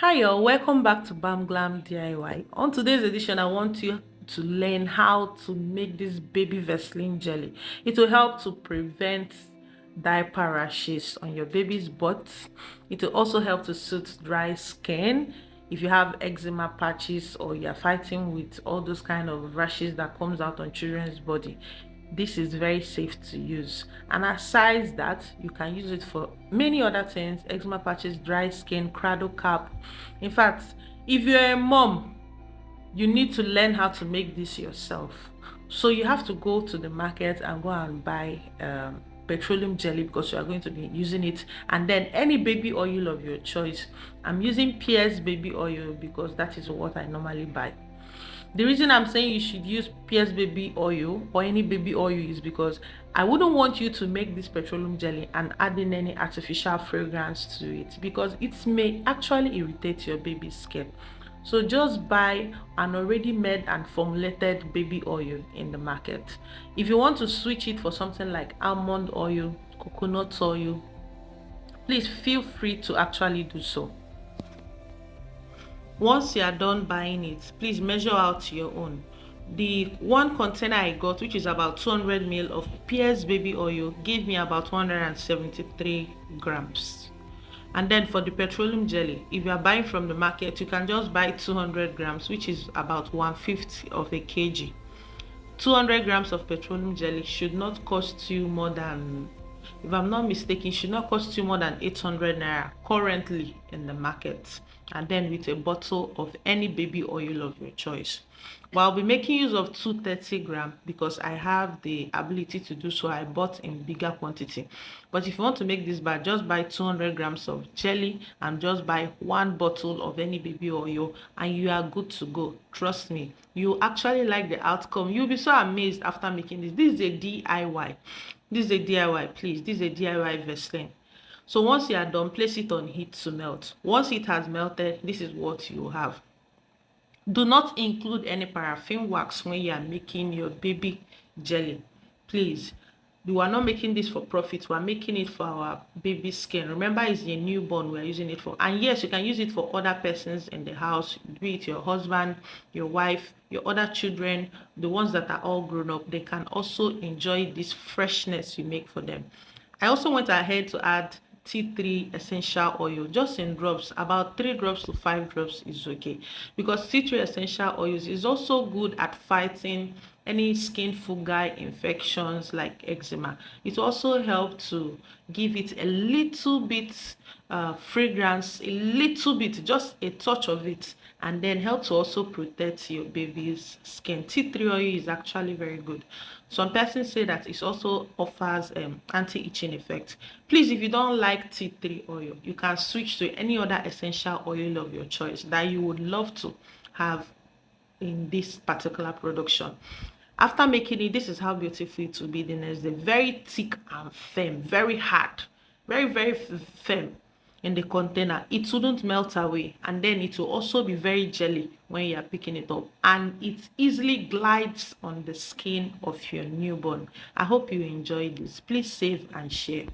Hi, y'all. Welcome back to Bam Glam DIY. On today's edition, I want you to learn how to make this baby Vaseline jelly. It will help to prevent diaper rashes on your baby's butt. It will also help to soothe dry skin. If you have eczema patches or you're fighting with all those kind of rashes that comes out on children's body, this is very safe to use. And aside that, you can use it for many other things: eczema patches, dry skin, cradle cap. In fact, if you're a mom, you need to learn how to make this yourself. So you have to go to the market and go and buy petroleum jelly, because you are going to be using it, and then any baby oil of your choice. I'm using Pierce baby oil because that is what I normally buy. The reason I'm saying you should use Pierce baby oil or any baby oil is because I wouldn't want you to make this petroleum jelly and add in any artificial fragrance to it, because it may actually irritate your baby's skin. So just buy an already made and formulated baby oil in the market. If you want to switch it for something like almond oil, coconut oil, please feel free to actually do so. Once you are done buying it, please measure out your own. The one container I got, which is about 200 ml of Pierce baby oil, gave me about 173 grams. And then for the petroleum jelly, if you are buying from the market, you can just buy 200 grams, which is about 1/5 of a kg. 200 grams of petroleum jelly should not cost you more than, if I'm not mistaken, should not cost you more than 800 naira currently in the market. And then with a bottle of any baby oil of your choice. But I'll be making use of 230 gram because I have the ability to do so. I bought in bigger quantity. But if you want to make this bag, just buy 200 grams of jelly and just buy one bottle of any baby oil, and you are good to go. Trust me, you actually like the outcome. You'll be so amazed after making this. This is a DIY. This is a DIY, please. This is a DIY Vaseline. So once you are done, place it on heat to melt. Once it has melted, this is what you have. Do not include any paraffin wax when you are making your baby jelly. Please, we are not making this for profit. We are making it for our baby skin. Remember, it's a newborn we are using it for. And yes, you can use it for other persons in the house, be it your husband, your wife, your other children, the ones that are all grown up. They can also enjoy this freshness you make for them. I also went ahead to add tea tree essential oil just in drops. About 3 drops to 5 drops is okay, because tea tree essential oils is also good at fighting any skin fungi infections like eczema. It also helps to give it a little bit fragrance, a little bit, just a touch of it, and then help to also protect your baby's skin. Tea tree oil is actually very good. Some persons say that it also offers anti-itching effect. Please, if you don't like tea tree oil, you can switch to any other essential oil of your choice that you would love to have in this particular production. After making it, this is how beautiful it will be the next day. Very thick and firm, very hard, very firm in the container. It wouldn't melt away, and then it will also be very jelly when you are picking it up, and it easily glides on the skin of your newborn. I hope you enjoy this. Please save and share.